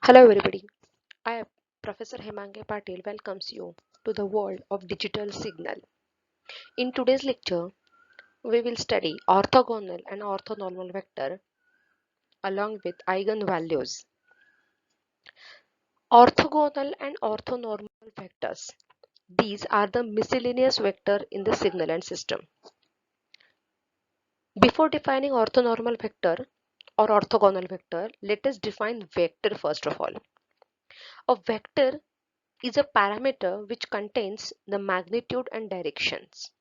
Hello everybody, I am Professor Hemange Patil welcomes you to the world of digital signal. In today's lecture, we will study orthogonal and orthonormal vector along with eigenvalues. Orthogonal and orthonormal vectors. These are the miscellaneous vector in the signal and system. Before defining orthonormal vector or orthogonal vector, let us define vector first of all. A vector is a parameter which contains the magnitude and directions.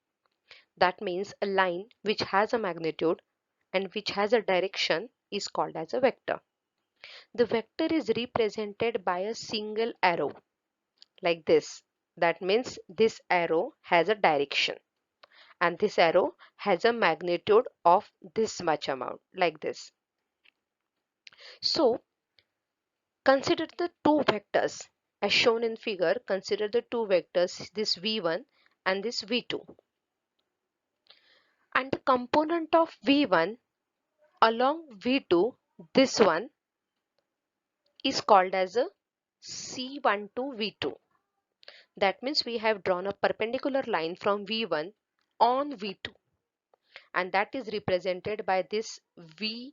That means a line which has a magnitude and which has a direction is called as a vector. The vector is represented by a single arrow like this. That means this arrow has a direction and this arrow has a magnitude of this much amount like this. So consider the two vectors as shown in figure. Consider the two vectors, this v1 and this v2, and the component of v1 along v2, this one is called as a C12 V2. That means we have drawn a perpendicular line from V1 on V2 and that is represented by this V2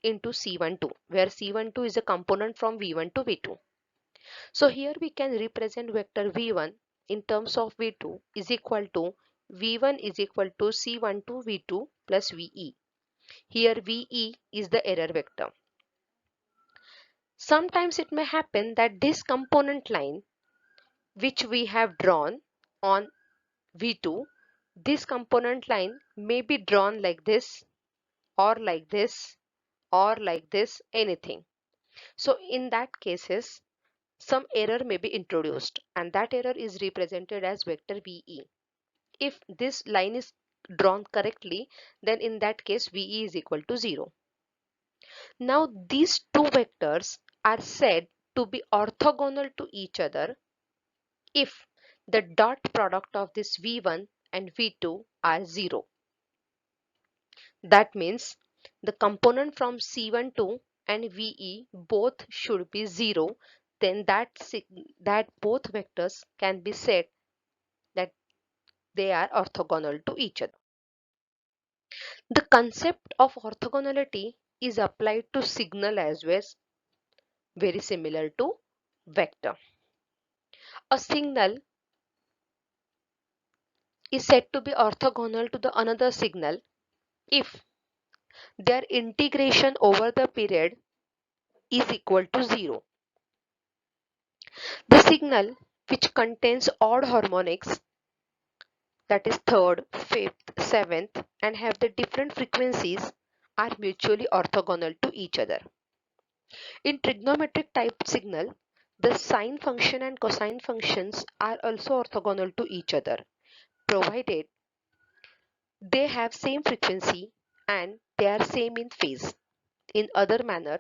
into C12, where C12 is a component from V1 to V2. So here we can represent vector V1 in terms of V2 is equal to V1 is equal to C12 V2 plus VE. Here VE is the error vector. Sometimes it may happen that this component line which we have drawn on V2, this component line may be drawn like this or like this or like this, anything. So in that cases, some error may be introduced and that error is represented as vector VE. If this line is drawn correctly, then in that case VE is equal to 0. Now these two vectors are said to be orthogonal to each other if the dot product of this V1 and V2 are 0. That means the component from C12 and VE both should be 0, then that both vectors can be said that they are orthogonal to each other. The concept of orthogonality is applied to signal as well, very similar to vector. A signal is said to be orthogonal to the another signal if their integration over the period is equal to 0. The signal which contains odd harmonics, that is third, fifth, seventh, and have the different frequencies are mutually orthogonal to each other. In trigonometric type signal, the sine function and cosine functions are also orthogonal to each other, provided they have same frequency and they are same in phase. In other manner,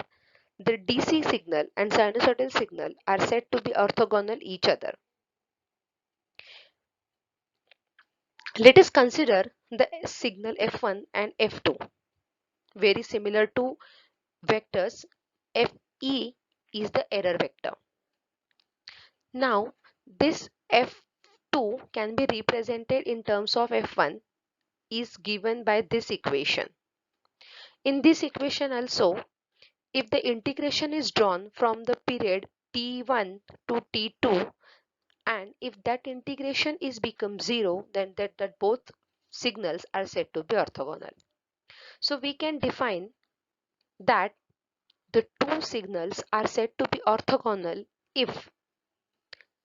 the DC signal and sinusoidal signal are said to be orthogonal each other. Let us consider the signal F1 and F2. Very similar to vectors, Fe is the error vector. Now, this F2 can be represented in terms of F1 is given by this equation. In this equation also, if the integration is drawn from the period T1 to T2, and if that integration is become 0, then that both signals are said to be orthogonal. So we can define that the two signals are said to be orthogonal if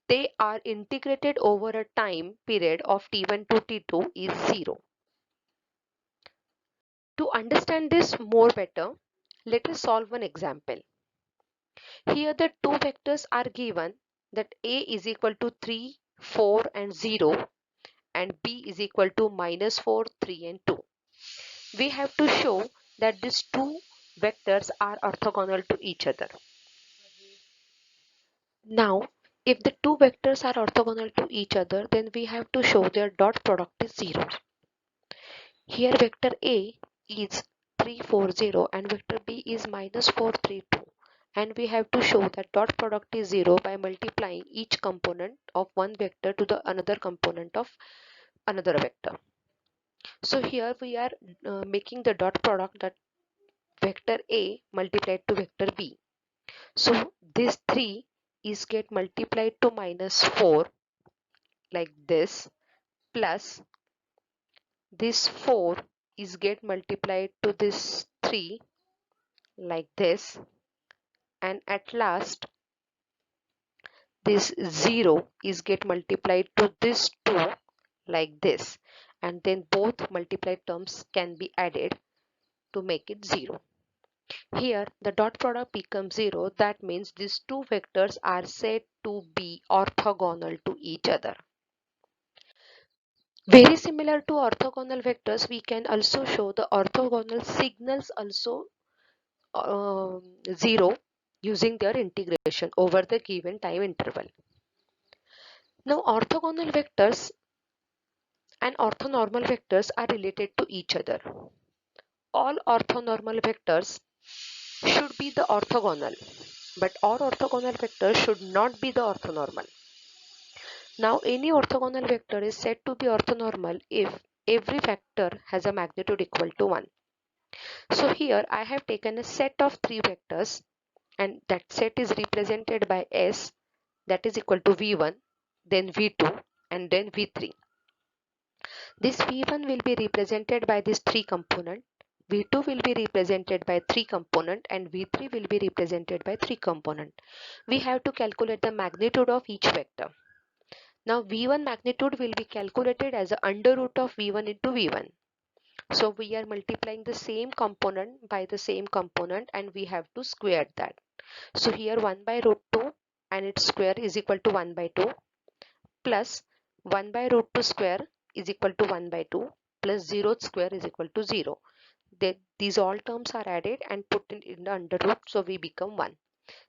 they are integrated over a time period of T1 to T2 is 0. To understand this more better, let us solve one example. Here the two vectors are given, that A is equal to 3, 4 and 0 and B is equal to -4, 3 and 2. We have to show that these two vectors are orthogonal to each other. Now, if the two vectors are orthogonal to each other, then we have to show their dot product is 0. Here vector A is 3, 4, 0 and vector B is -4, 3, 2. and we have to show that dot product is 0 by multiplying each component of one vector to the another component of another vector. So here we are making the dot product, that vector A multiplied to vector B. So this 3 is get multiplied to minus 4 like this, plus this 4 is get multiplied to this 3 like this, and at last this 0 is get multiplied to this 2 like this, and then both multiplied terms can be added to make it 0. Here the dot product becomes 0. That means these two vectors are said to be orthogonal to each other. Very similar to orthogonal vectors, we can also show the orthogonal signals also 0 using their integration over the given time interval. Now orthogonal vectors and orthonormal vectors are related to each other. All orthonormal vectors should be the orthogonal, but all orthogonal vectors should not be the orthonormal. Now any orthogonal vector is said to be orthonormal if every vector has a magnitude equal to 1. So here I have taken a set of 3 vectors, and that set is represented by S, that is equal to V1, then V2, and then V3. This V1 will be represented by this 3 component, V2 will be represented by 3 component, and V3 will be represented by 3 component. We have to calculate the magnitude of each vector. Now V1 magnitude will be calculated as a under root of V1 into V1. So we are multiplying the same component by the same component, and we have to square that. So here 1 by root 2 and its square is equal to 1 by 2, plus 1 by root 2 square is equal to 1 by 2, plus 0th square is equal to 0. These all terms are added and put in the under root, so we become 1.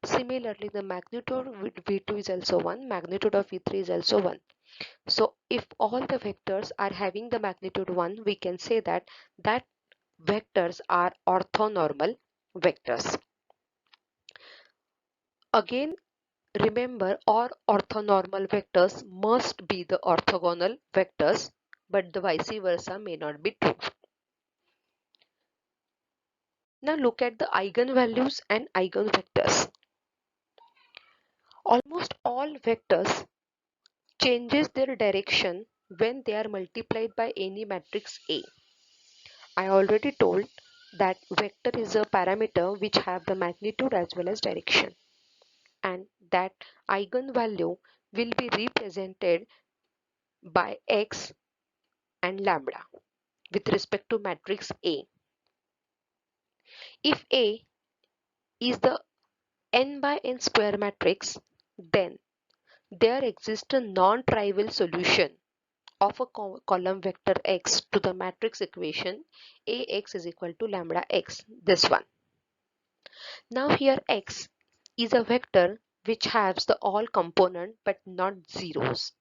Similarly, the magnitude of V2 is also 1, magnitude of V3 is also 1. So if all the vectors are having the magnitude 1, we can say that vectors are orthonormal vectors. Again, remember, all orthonormal vectors must be the orthogonal vectors, but the vice versa may not be true. Now look at the eigenvalues and eigenvectors. Almost all vectors changes their direction when they are multiplied by any matrix A. I already told that vector is a parameter which have the magnitude as well as direction, and that eigenvalue will be represented by x and lambda with respect to matrix A. If A is the n by n square matrix, then there exists a non-trivial solution of a column vector x to the matrix equation Ax is equal to lambda x, this one. Now here x is a vector which has the all component but not zeros.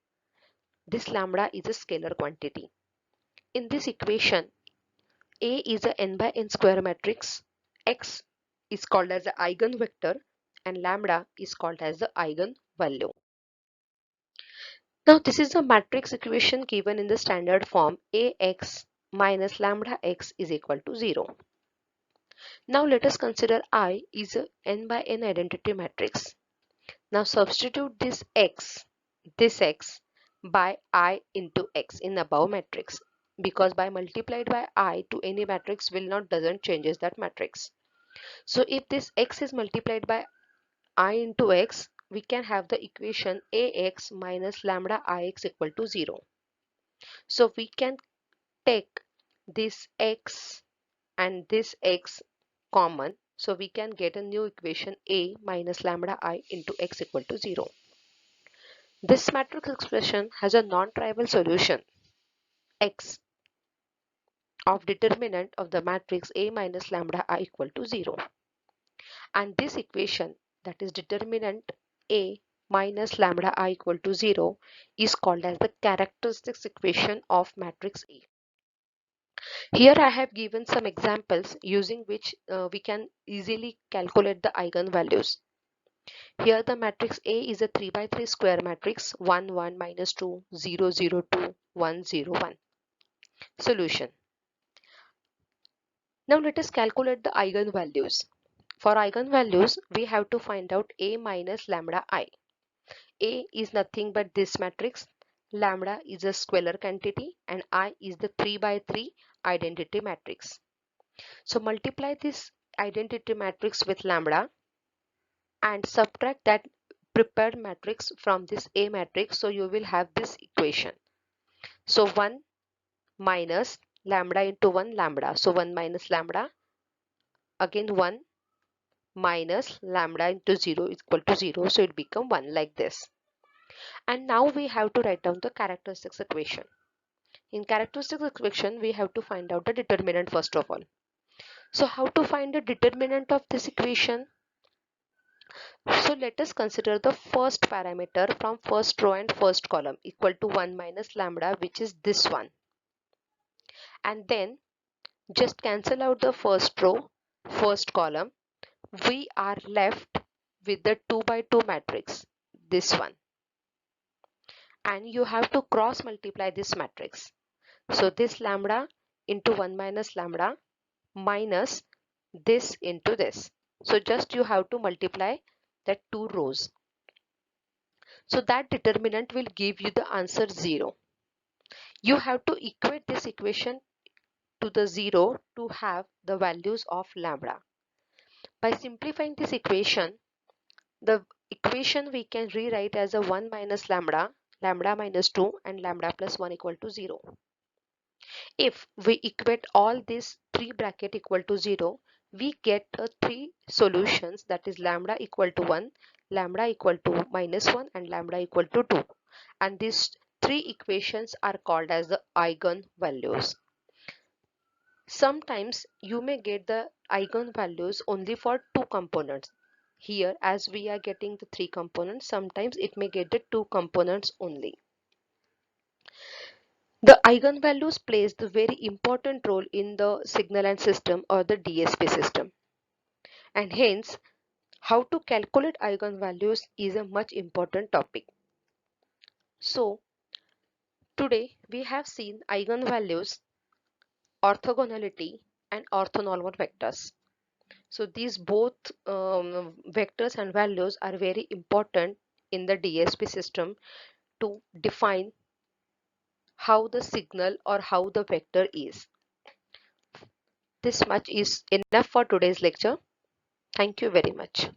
This lambda is a scalar quantity. In this equation, A is a n by n square matrix, x is called as the eigenvector, and lambda is called as the eigenvalue. Now this is the matrix equation given in the standard form Ax minus lambda x is equal to 0. Now let us consider I is a n by n identity matrix. Now substitute this x by I into x in above matrix, because by multiplied by I to any matrix doesn't changes that matrix. So if this x is multiplied by I into x, we can have the equation Ax minus lambda ix equal to 0. So we can take this x and this x common, so we can get a new equation A minus lambda I into x equal to 0. This matrix expression has a non-trivial solution x of determinant of the matrix A minus lambda I equal to 0. And this equation, that is determinant A minus lambda I equal to 0, is called as the characteristics equation of matrix A. Here I have given some examples using which we can easily calculate the eigenvalues. Here the matrix A is a 3 by 3 square matrix 1 1 minus 2 0 0 2 1 0 1. Solution. Now let us calculate the eigenvalues. For eigenvalues we have to find out A minus lambda I. A is nothing but this matrix, lambda is a scalar quantity and I is the 3 by 3 identity matrix. So multiply this identity matrix with lambda and subtract that prepared matrix from this A matrix, so you will have this equation. So 1 minus lambda into 1 lambda, so 1 minus lambda, again 1 minus lambda into 0 is equal to 0, so it become 1 like this. And now we have to write down the characteristics equation. In characteristics equation we have to find out the determinant first of all. So how to find the determinant of this equation? So let us consider the first parameter from first row and first column equal to 1 minus lambda, which is this one. And then just cancel out the first row, first column. We are left with the 2 by 2 matrix, this one. And you have to cross multiply this matrix. So this lambda into 1 minus lambda minus this into this. So just you have to multiply that two rows. So that determinant will give you the answer 0. You have to equate this equation to the 0 to have the values of lambda. By simplifying this equation, the equation we can rewrite as a 1 minus lambda, lambda minus 2 and lambda plus 1 equal to 0. If we equate all these three bracket equal to 0, we get three solutions, that is lambda equal to 1, lambda equal to minus 1 and lambda equal to 2. And these three equations are called as the eigenvalues. Sometimes you may get the eigenvalues only for two components. Here as we are getting the three components, sometimes it may get the two components only. The eigenvalues plays the very important role in the signal and system or the DSP system. And hence, how to calculate eigenvalues is a much important topic. So, today we have seen eigenvalues, orthogonality and orthonormal vectors. So these both vectors and values are very important in the DSP system to define how the signal or how the vector is. This much is enough for today's lecture. Thank you very much.